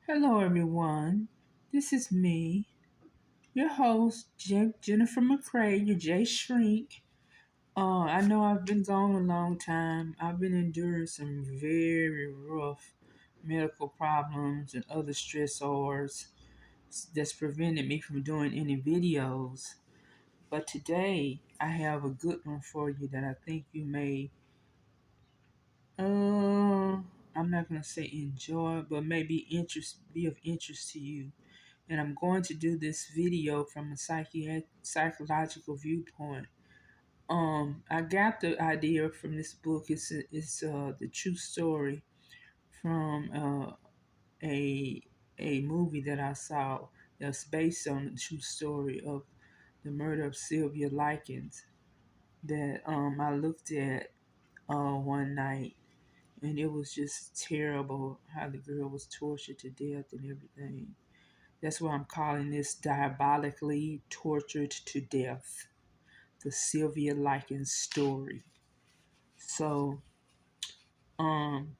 Hello, everyone. This is me, your host, Jennifer McCrae, your J Shrink. I know I've been gone a long time. I've been enduring some very rough medical problems and other stressors that's prevented me from doing any videos. But today, I have a good one for you that I think you may, uh, I'm not going to say enjoy, but maybe be of interest to you. And I'm going to do this video from a psychological viewpoint. I got the idea from this book. It's the true story from a a movie that I saw that's based on the true story of the murder of Sylvia Likens that I looked at one night, and it was just terrible how the girl was tortured to death and everything. That's why I'm calling this Diabolically Tortured to Death, the Sylvia Likens story. So, um,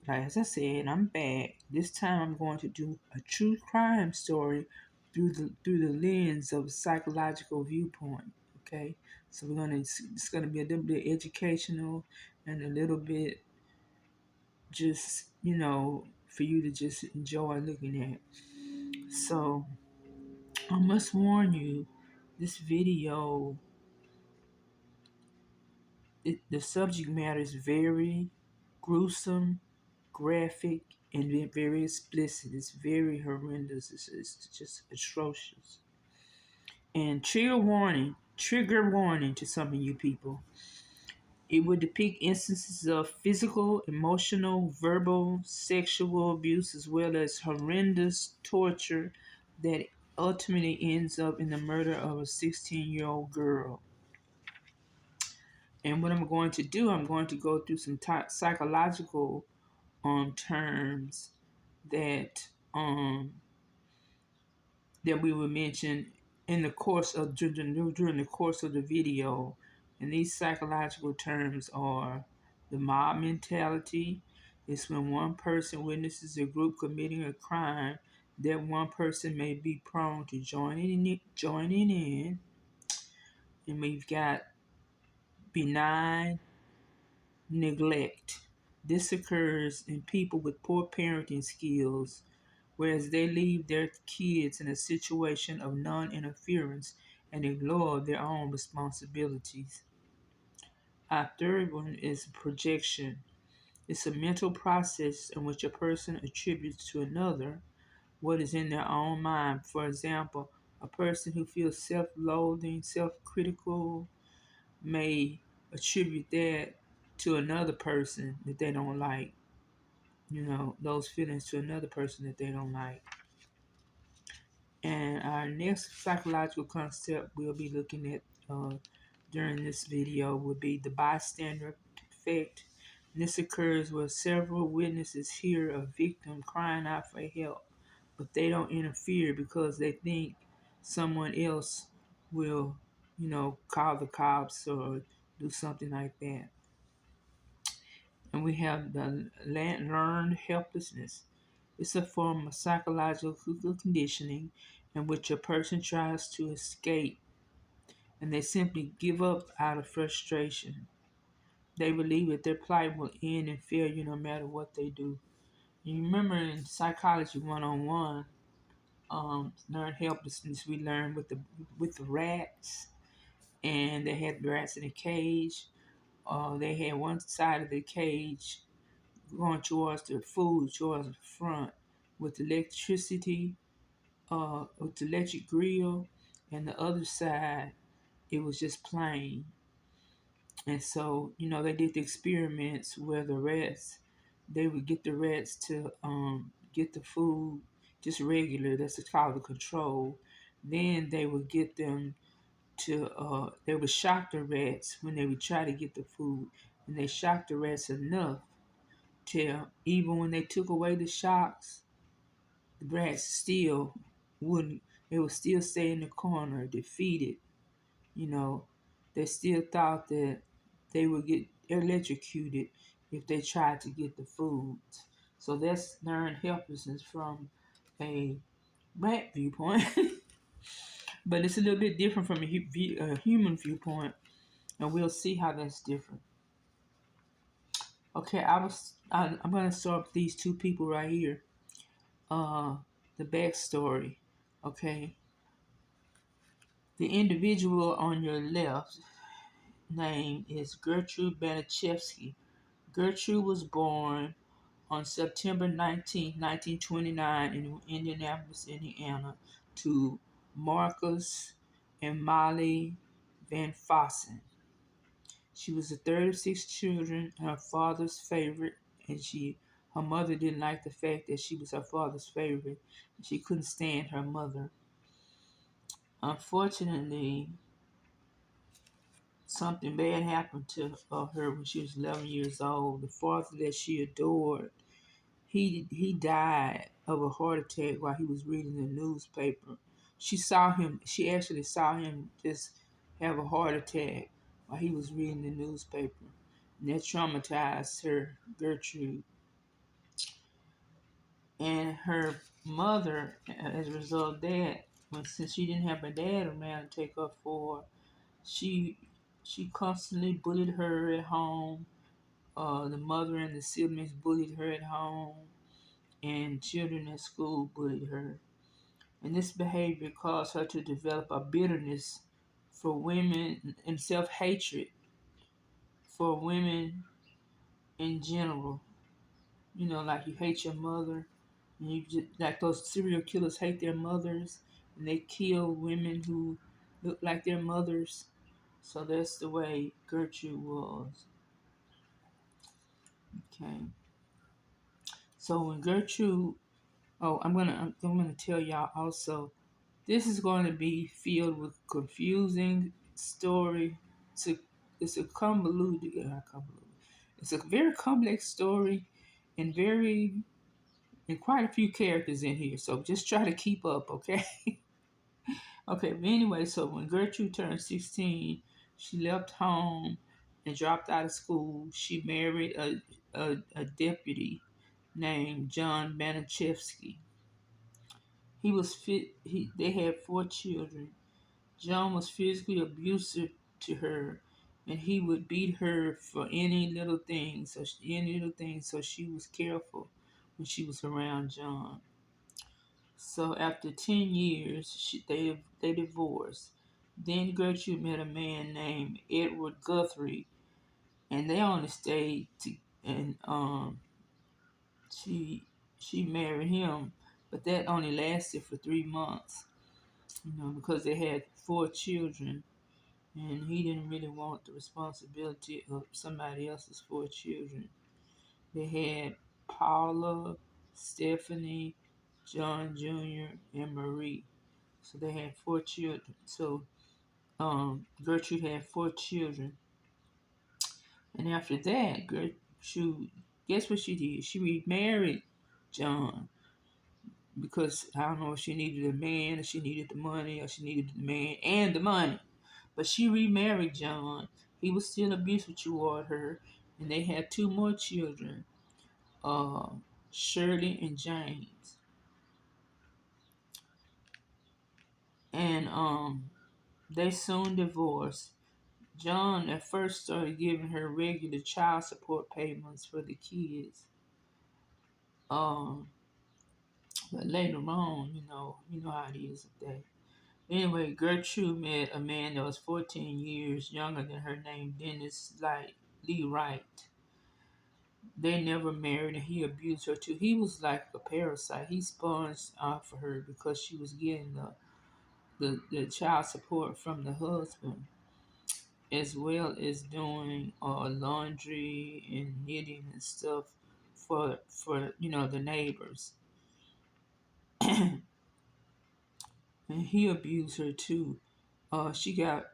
like as I said, I'm back. This time I'm going to do a true crime story through the lens of a psychological viewpoint. Okay, so it's gonna be a little bit educational and a little bit just for you to just enjoy looking at. So I must warn you, this video, the subject matter is very gruesome, graphic, and very explicit. It's very horrendous. It's just atrocious. And trigger warning to some of you people. It would depict instances of physical, emotional, verbal, sexual abuse, as well as horrendous torture that ultimately ends up in the murder of a 16-year-old girl. And what I'm going to do, I'm going to go through some psychological terms that that we will mention in the course of during the course of the video. And these psychological terms are the mob mentality. It's when one person witnesses a group committing a crime that one person may be prone to joining in. And we've got benign neglect. This occurs in people with poor parenting skills, whereas they leave their kids in a situation of non-interference and ignore their own responsibilities. Our third one is projection. It's a mental process in which a person attributes to another what is in their own mind. For example, a person who feels self-loathing, self-critical, may attribute that to another person that they don't like, those feelings to another person that they don't like. And our next psychological concept we'll be looking at during this video would be the bystander effect. And this occurs where several witnesses hear a victim crying out for help, but they don't interfere because they think someone else will, call the cops or do something like that. And we have the learned helplessness. It's a form of psychological conditioning in which a person tries to escape and they simply give up out of frustration. They believe that their plight will end in failure no matter what they do. You remember in Psychology 101, learned helplessness we learned with the rats, and they had the rats in a cage. They had one side of the cage going towards the food, towards the front, with electricity, with the electric grill, and the other side, it was just plain. And so, they did the experiments where they would get the rats to get the food just regular, that's called the control. Then they would get them they would shock the rats when they would try to get the food. And they shocked the rats enough till even when they took away the shocks, the rats still wouldn't, they would still stay in the corner, defeated. You know, they still thought that they would get electrocuted if they tried to get the food. So that's learned helplessness from a black viewpoint, but it's a little bit different from a human viewpoint, and we'll see how that's different. Okay, I'm gonna start with these two people right here. Uh, the backstory. Okay, the individual on your left name is Gertrude Baniszewski. Gertrude was born on September 19th, 1929 in Indianapolis, Indiana, to Marcus and Molly Van Fossen. She was the third of six children, her father's favorite, and her mother didn't like the fact that she was her father's favorite. She couldn't stand her mother. Unfortunately, something bad happened to her when she was 11 years old. The father that she adored, he died of a heart attack while he was reading the newspaper. She actually saw him just have a heart attack while he was reading the newspaper. And that traumatized her, Gertrude. And her mother, as a result of that, since she didn't have her dad around to take her for, she she constantly bullied her at home. The mother and the siblings bullied her at home, and children at school bullied her. And this behavior caused her to develop a bitterness for women and self hatred for women in general. You know, like you hate your mother, and you just like those serial killers hate their mothers, and they kill women who look like their mothers. So that's the way Gertrude was. Okay. So when Gertrude, I'm gonna tell y'all also, this is going to be filled with confusing story. It's a, it's a convoluted, not convoluted. It's a very complex story, and quite a few characters in here. So just try to keep up, okay? Okay. But anyway, so when Gertrude turned 16, she left home and dropped out of school. She married a deputy named John Baniszewski. He was fit. They had four children. John was physically abusive to her, and he would beat her for any little thing. So she was careful when she was around John. So after 10 years, they divorced. Then Gertrude met a man named Edward Guthrie, and they only stayed and she she married him, but that only lasted for 3 months. Because they had four children, and he didn't really want the responsibility of somebody else's four children. They had Paula, Stephanie, John Jr., and Marie. So they had four children. So Gertrude had four children. And after that, Gertrude, guess what she did? She remarried John because I don't know if she needed a man, or she needed the money, or she needed the man and the money. But she remarried John. He was still abusive toward her, and they had two more children, uh, Shirley and James. And they soon divorced. John at first started giving her regular child support payments for the kids. Um, but later on, you know how it is today. Anyway, Gertrude met a man that was 14 years younger than her, named Dennis Lee Wright. They never married, and he abused her too. He was like a parasite. He sponged off of her because she was getting the child support from the husband, as well as doing laundry and knitting and stuff for the neighbors. And he abused her too. She got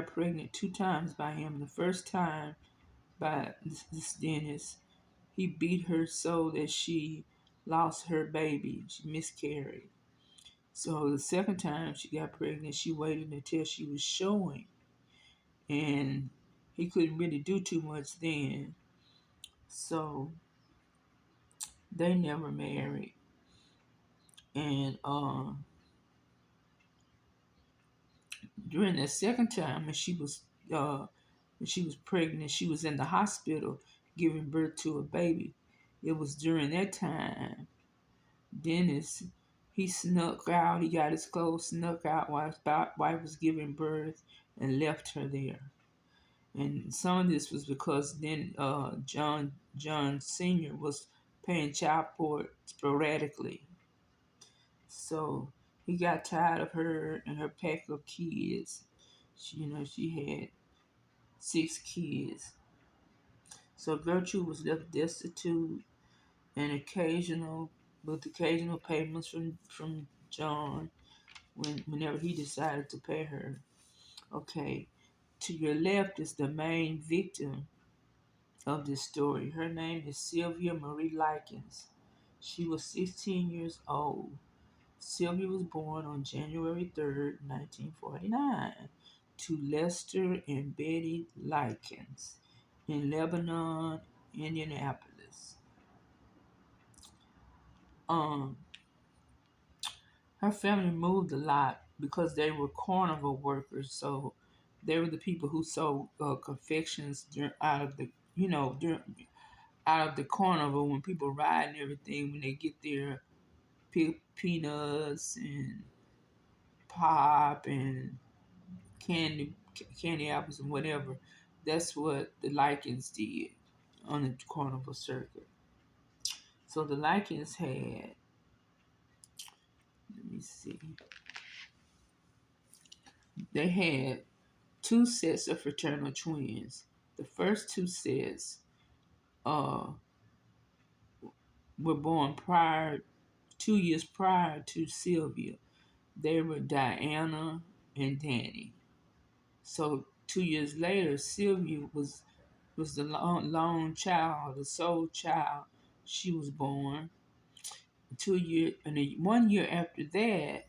pregnant two times by him. The first time by this Dennis, he beat her so that she lost her baby. She miscarried. So the second time she got pregnant, she waited until she was showing, and he couldn't really do too much then. So They never married, and during the second time, uh, when she was pregnant, she was in the hospital giving birth to a baby. It was during that time Dennis, he snuck out. He got his clothes, snuck out while his wife was giving birth, and left her there. And some of this was because then John Senior was paying child support sporadically. So he got tired of her and her pack of kids. She had 6 kids. So Gertrude was left destitute and occasional payments from John whenever he decided to pay her. Okay, to your left is the main victim of this story. Her name is Sylvia Marie Likens. She was 16 years old. Sylvia was born on January 3rd, 1949, to Lester and Betty Likens in Lebanon, Indianapolis. Um, Her family moved a lot because they were carnival workers, so they were the people who sold confections out of the out of the carnival when people ride and everything. When they get their peanuts and pop and candy apples and whatever. That's what the Likens did on the carnival circuit. So the Likens had, let me see, they had 2 sets of fraternal twins. The first 2 sets uh, were born 2 years prior to Sylvia. They were Diana and Danny. So 2 years later, Sylvia was the lone child, the sole child. She was born 2 years, and 1 year after that,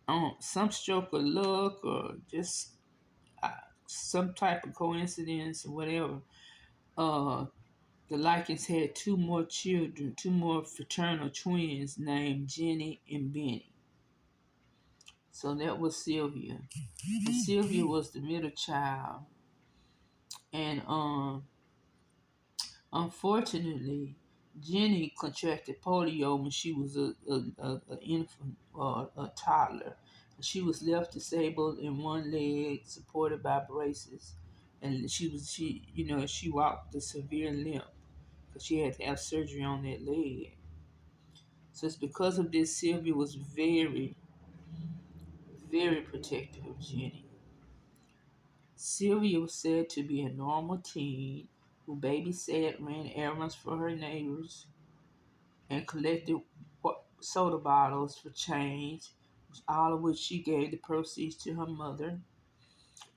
on some stroke of luck or just uh, some type of coincidence or whatever, uh, the Likens had 2 more children, 2 more fraternal twins named Jenny and Benny. So that was Sylvia. And Sylvia was the middle child. And unfortunately, Jenny contracted polio when she was a infant or a toddler. She was left disabled in one leg, supported by braces, and she walked with a severe limp because she had to have surgery on that leg. So it's because of this, Sylvia was very, very protective of Jenny. Sylvia was said to be a normal teen who babysat, ran errands for her neighbors, and collected soda bottles for change, all of which she gave the proceeds to her mother.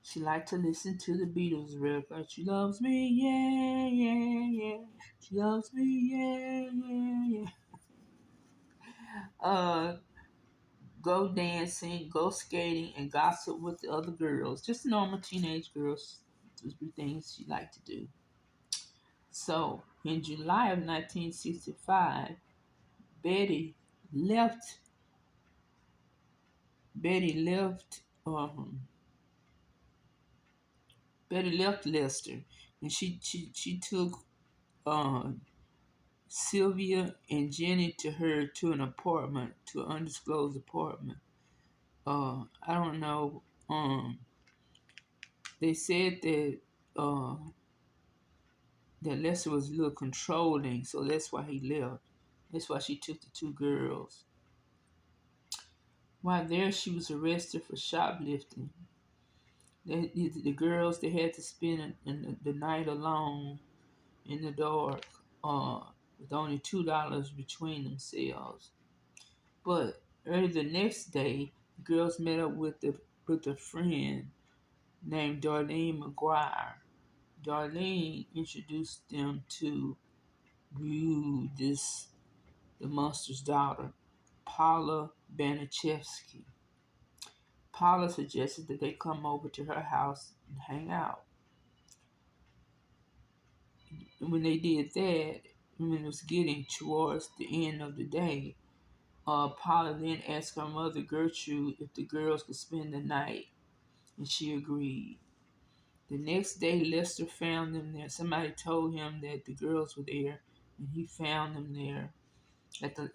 She liked to listen to the Beatles record. She loves me, yeah, yeah, yeah. She loves me, yeah, yeah, yeah. Go dancing, go skating, and gossip with the other girls. Just normal teenage girls. Those were things she liked to do. So, in July of 1965, Betty left. Betty left. Betty left Lester, and she took uh, Sylvia and Jenny to an apartment, to an undisclosed apartment. I don't know. They said uh, that Lester was a little controlling, so that's why he left. That's why she took the 2 girls. While there, she was arrested for shoplifting. The girls, they had to spend the night alone in the dark, with only $2 between themselves. But early the next day, the girls met up with a friend named Darlene McGuire. Darlene introduced them to the monster's daughter, Paula Baniszewski. Paula suggested that they come over to her house and hang out. And when they did that, when it was getting towards the end of the day, Paula then asked her mother Gertrude if the girls could spend the night, and she agreed. The next day, Lester found them there. Somebody told him that the girls were there, and he found them there at the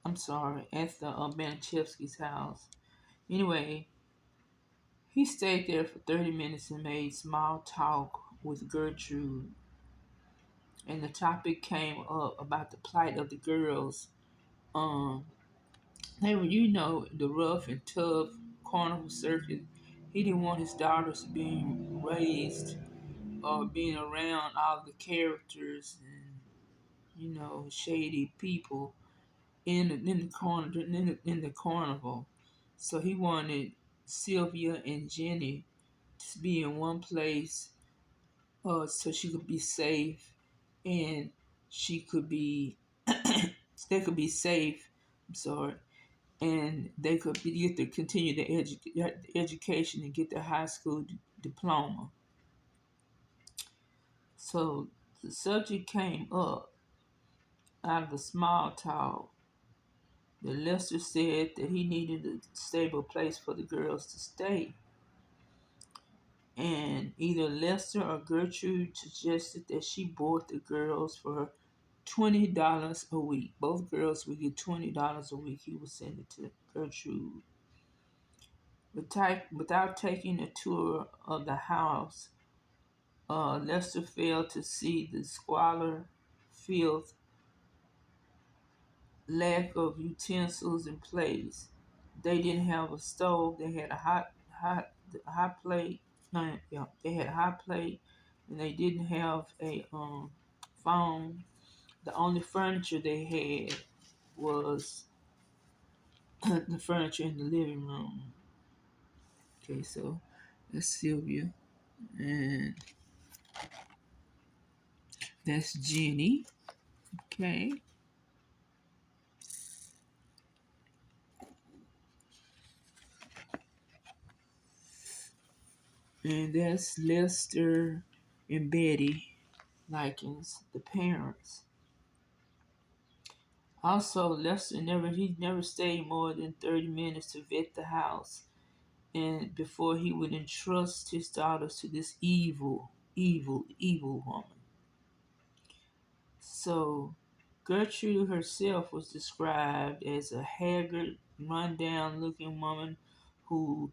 I'm sorry, at the Banachevsky's house. Anyway, he stayed there for 30 minutes and made small talk with Gertrude, and the topic came up about the plight of the girls. Um, they were, the rough and tough carnival circuit. He didn't want his daughters being raised or being around all the characters and shady people in the carnival. So he wanted Sylvia and Jenny to be in one place, so she could be safe, and she could be they could be safe. I'm sorry, and they could get to continue their education and get their high school diploma. So the subject came up out of the small talk. The Lester said that he needed a stable place for the girls to stay. And either Lester or Gertrude suggested that she board the girls for $20 a week. Both girls would get $20 a week. He would send it to Gertrude. Without taking a tour of the house, Lester failed to see the squalor, filth, lack of utensils and plates. They didn't have a stove. They had a hot plate. No, yeah, they had a hot plate, and they didn't have a phone. The only furniture they had was the furniture in the living room. Okay, so that's Sylvia, and that's Jenny. Okay, and that's Lester and Betty Likens, the parents. Also, Lester never stayed more than 30 minutes to vet the house, and before he would entrust his daughters to this evil woman. So Gertrude herself was described as a haggard, run-down looking woman who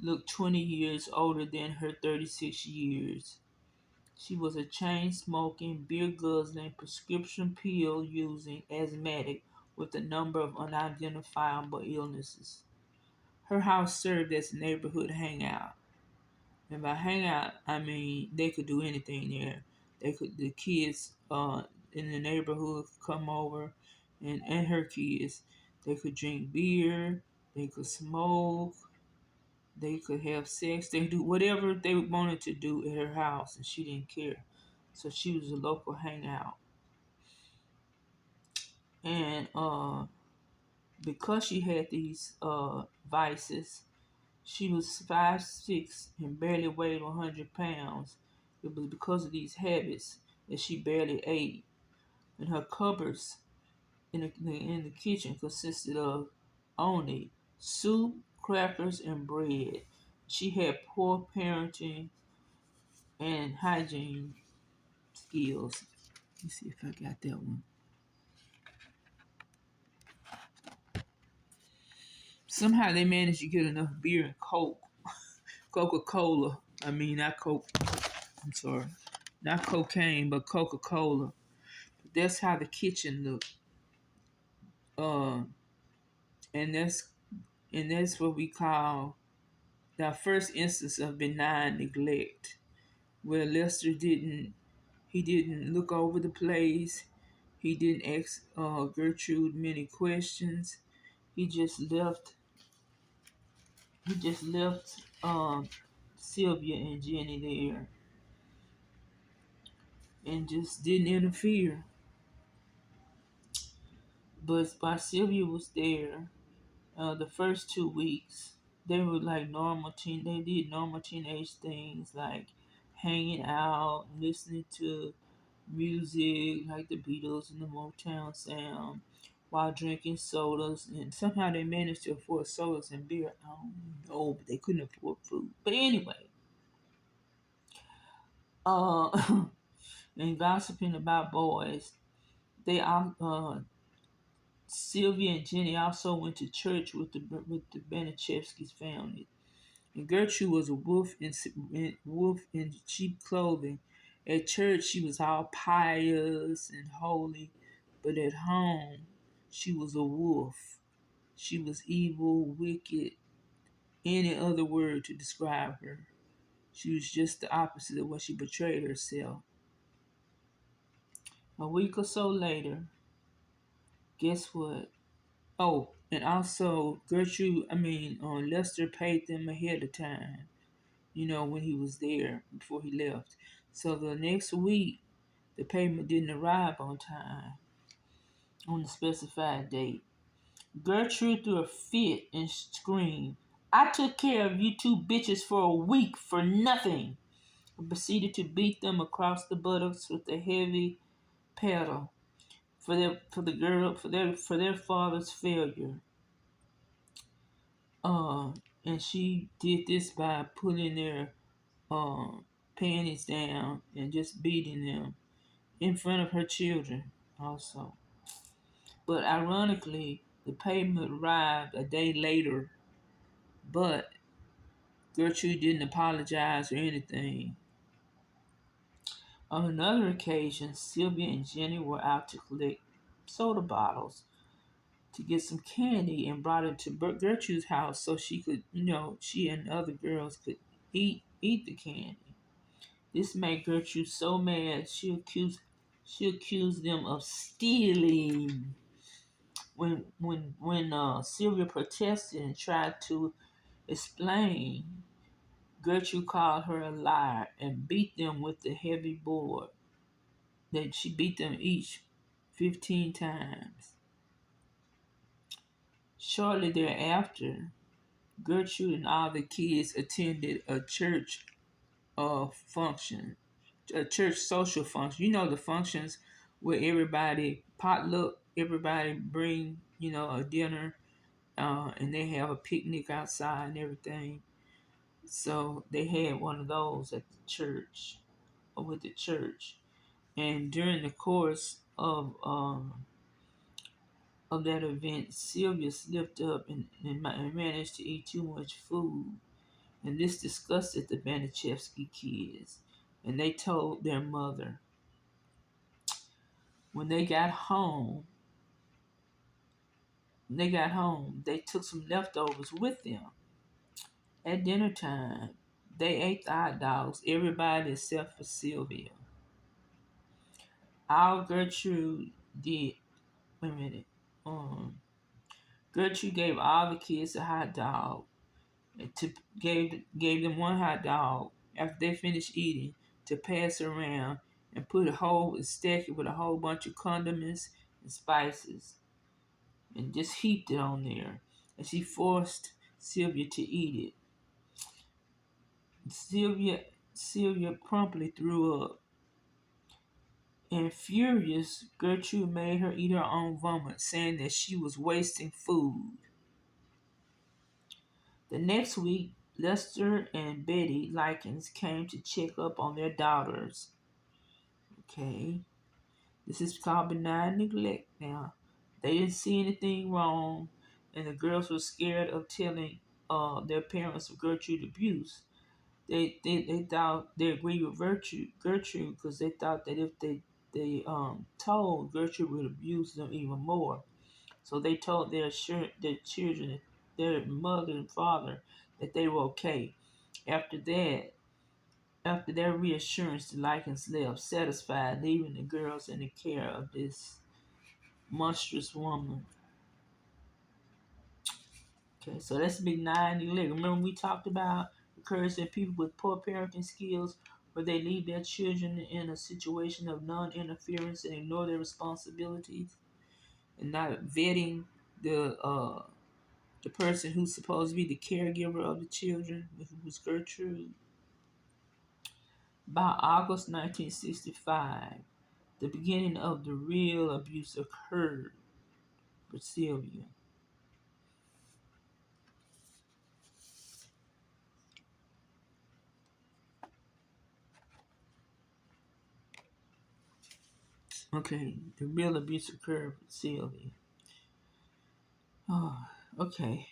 looked 20 years older than her 36 years. She was a chain smoking, beer guzzling, prescription pill using asthmatic with a number of unidentifiable illnesses. Her house served as a neighborhood hangout. And by hangout, I mean they could do anything there. The kids in the neighborhood could come over, and her kids. They could drink beer, they could smoke, they could have sex, they could do whatever they wanted to do at her house, and she didn't care. So she was a local hangout. And because she had these vices, she was 5'6" and barely weighed 100 pounds. It was because of these habits that she barely ate. And her cupboards in the kitchen consisted of only soup, crackers, and bread. She had poor parenting and hygiene skills. Let me see if I got that one. Somehow they managed to get enough beer and Coca-Cola. I mean, not Coke. I'm sorry. Not cocaine, but Coca-Cola. That's how the kitchen looked. Uh, and that's what we call the first instance of benign neglect, where Lester didn't look over the place. He didn't ask Gertrude many questions. He just left. He just left Sylvia and Jenny there, and just didn't interfere. But while Sylvia was there, the first 2 weeks, they were like normal teen. They did normal teenage things like hanging out, listening to music like the Beatles and the Motown sound while drinking sodas, and somehow they managed to afford sodas and beer. I don't know, but they couldn't afford food. But anyway, uh, and gossiping about boys, they Sylvia and Jenny also went to church with the Benichevsky's family. And Gertrude was a wolf in cheap clothing. At church, she was all pious and holy, but at home, she was a wolf. She was evil, wicked, any other word to describe her. She was just the opposite of what she portrayed herself. A week or so later, guess what? Oh, and also Lester paid them ahead of time, when he was there before he left. So the next week, the payment didn't arrive on time on the specified date. Gertrude threw a fit and screamed, "I took care of you two bitches for a week for nothing," and proceeded to beat them across the buttocks with a heavy paddle for their father's failure. Uh, and she did this by pulling their uh, panties down and just beating them in front of her children also. But ironically, the payment arrived a day later, but Gertrude didn't apologize or anything. On another occasion, Sylvia and Jenny were out to collect soda bottles to get some candy and brought it to Gertrude's house so she could, she and other girls could eat the candy. This made Gertrude so mad she accused them of stealing. When Sylvia protested and tried to explain, Gertrude called her a liar and beat them with the heavy board. That she beat them each 15 times. Shortly thereafter, Gertrude and all the kids attended a church function, a church social function. The functions where everybody potluck, everybody bring, a dinner, and they have a picnic outside and everything. So they had one of those at the church, or with the church. And during the course of that event, Sylvia slipped up and managed to eat too much food. And this disgusted the Banichevsky kids. And they told their mother. When they got home, they took some leftovers with them. At dinner time, they ate the hot dogs, everybody except for Sylvia. All Gertrude did, wait a minute, Gertrude gave all the kids a hot dog. Gave them one hot dog after they finished eating to pass around and stack it with a whole bunch of condiments and spices and just heaped it on there. And she forced Sylvia to eat it. Sylvia promptly threw up. And furious, Gertrude made her eat her own vomit, saying that she was wasting food. The next week, Lester and Betty Likens came to check up on their daughters. Okay, this is called benign neglect now. They didn't see anything wrong, and the girls were scared of telling their parents of Gertrude's abuse. They thought they agreed with Gertrude because they thought that if they told, Gertrude would abuse them even more. So they told their children, their mother and father, that they were okay. After that, after their reassurance, the Likens left, satisfied, leaving the girls in the care of this monstrous woman. Okay, so that's big 9/11. Remember we talked about occurs in people with poor parenting skills where they leave their children in a situation of non-interference and ignore their responsibilities and not vetting the person who's supposed to be the caregiver of the children, who's Gertrude. By August 1965, the beginning of the real abuse occurred for Sylvia. Okay, the real abuse occurred for Sylvia. Oh, okay.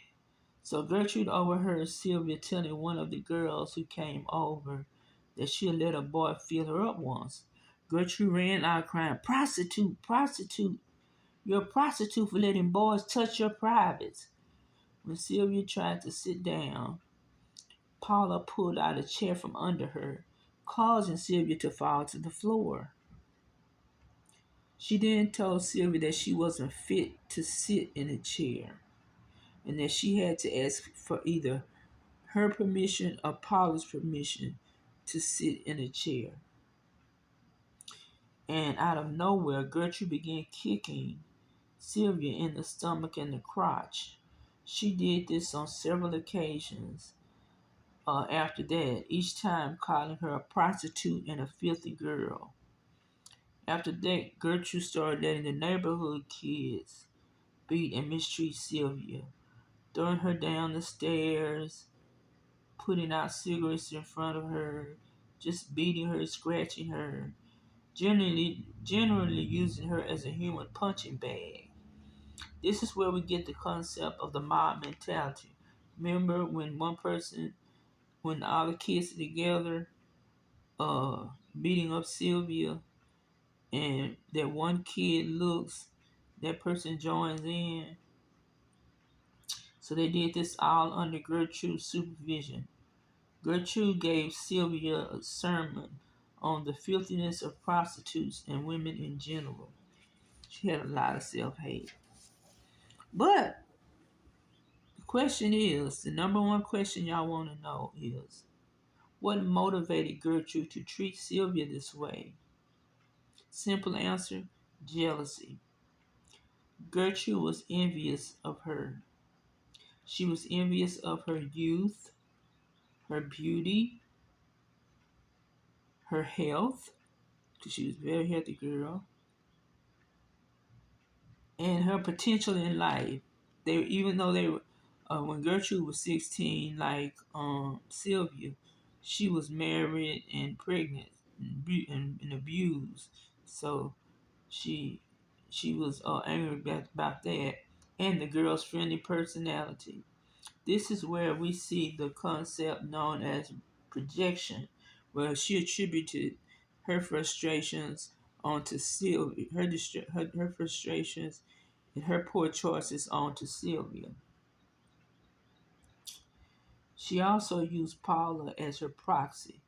So Gertrude overheard Sylvia telling one of the girls who came over that she'd let a boy fill her up once. Gertrude ran out crying, "Prostitute, prostitute! You're a prostitute for letting boys touch your privates." When Sylvia tried to sit down, Paula pulled out a chair from under her, causing Sylvia to fall to the floor. She then told Sylvia that she wasn't fit to sit in a chair and that she had to ask for either her permission or Paula's permission to sit in a chair. And out of nowhere, Gertrude began kicking Sylvia in the stomach and the crotch. She did this on several occasions after that, each time calling her a prostitute and a filthy girl. After that, Gertrude started letting the neighborhood kids beat and mistreat Sylvia, throwing her down the stairs, putting out cigarettes in front of her, just beating her, scratching her, generally using her as a human punching bag. This is where we get the concept of the mob mentality. Remember when all the kids are together, uh, beating up Sylvia, and that one kid looks, that person joins in. So they did this all under Gertrude's supervision. Gertrude gave Sylvia a sermon on the filthiness of prostitutes and women in general. She had a lot of self-hate. But the question is, the number one question y'all want to know is, what motivated Gertrude to treat Sylvia this way? Simple answer, jealousy. Gertrude was envious of her. She was envious of her youth, her beauty, her health, because she was a very healthy girl, and her potential in life. Even though they were, when Gertrude was 16, like Sylvia, she was married and pregnant and abused. So she she was angry about that, and the girl's friendly personality. This is where we see the concept known as projection, where she attributed her frustrations onto Sylvia, her frustrations and her poor choices onto Sylvia. She also used Paula as her proxy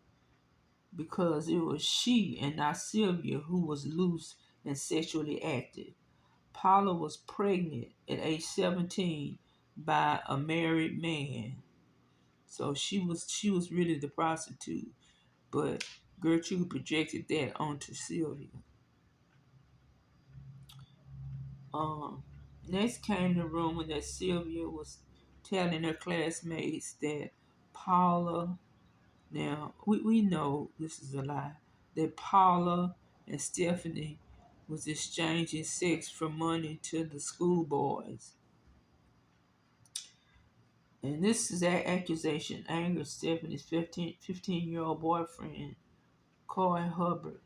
because it was she and not Sylvia who was loose and sexually active. Paula was pregnant at age 17 by a married man. So she was really the prostitute, but Gertrude projected that onto Sylvia. Um, Next came the rumor that Sylvia was telling her classmates that Paula, now we know this is a lie, that Paula and Stephanie was exchanging sex for money to the schoolboys. And this is that accusation angered Stephanie's 15-year-old boyfriend, Coy Hubbard,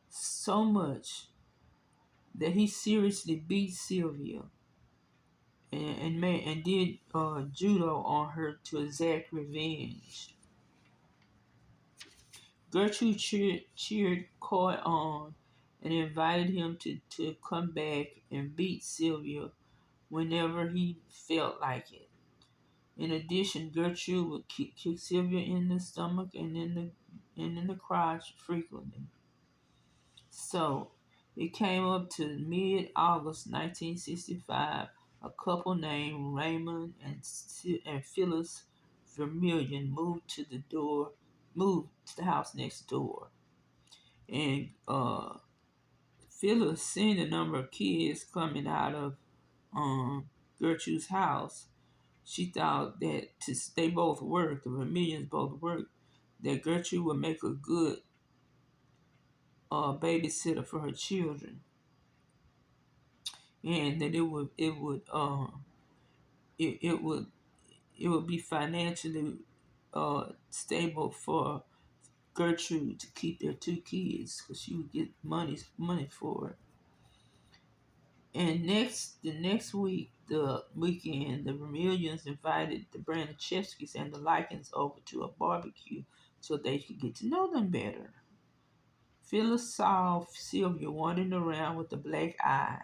so much that he seriously beat Sylvia and did judo on her to exact revenge. Gertrude cheered Coy on and invited him to come back and beat Sylvia whenever he felt like it. In addition, Gertrude would kick Sylvia in the stomach and in the crotch frequently. So it came up to mid-August 1965. A couple named Raymond and Phyllis Vermillion moved to the house next door. And Phyllis, seeing the number of kids coming out of Gertrude's house, she thought that they both worked, the Vermillions both worked, that Gertrude would make a good babysitter for her children, and that it would it would be financially stable for Gertrude to keep their two kids because she would get money for it. And the next week, the weekend, the Vermillions invited the Branichevskis and the Likens over to a barbecue so they could get to know them better. Phyllis saw Sylvia wandering around with a black eye.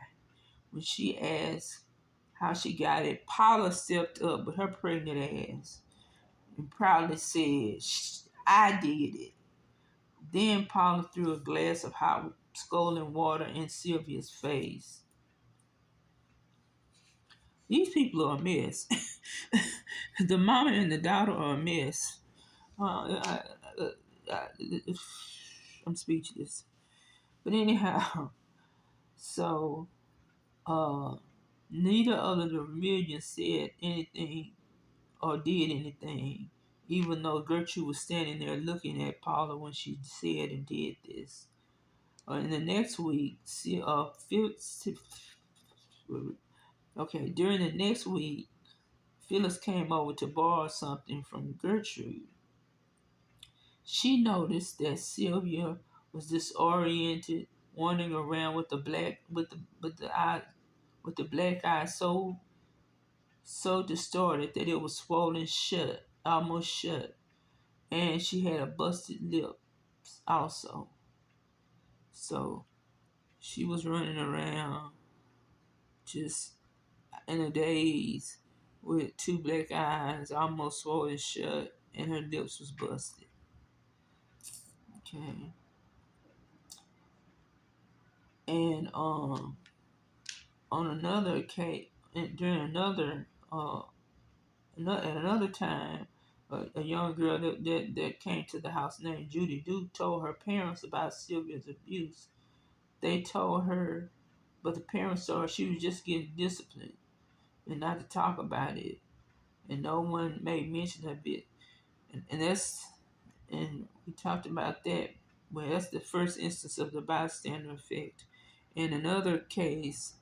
When she asked how she got it, Paula stepped up with her pregnant ass and proudly said, I did it. Then Paula threw a glass of hot scalding water in Sylvia's face. These people are a mess. The mama and the daughter are a mess. I, I'm speechless. But anyhow, so neither of the Vermillions said anything or did anything, even though Gertrude was standing there looking at Paula when she said and did this. In the next week, during the next week, Phyllis came over to borrow something from Gertrude. She noticed that Sylvia was disoriented, wandering around with the black eye so distorted that it was swollen shut, almost shut, and she had a busted lip also. So she was running around just in a daze with two black eyes almost swollen shut and her lips was busted. Okay. And on another case, during at another time, a young girl that came to the house named Judy Duke told her parents about Sylvia's abuse. They told her, but the parents told her she was just getting disciplined and not to talk about it. And no one made mention of it. And we talked about that. Well, that's the first instance of the bystander effect. In another case,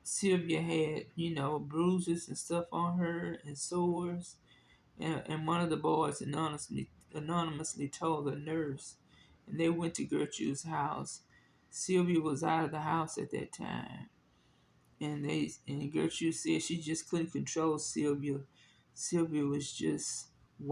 Sylvia had, bruises and stuff on her and sores. And one of the boys anonymously told the nurse. And they went to Gertrude's house. Sylvia was out of the house at that time. And Gertrude said she just couldn't control Sylvia. Sylvia was just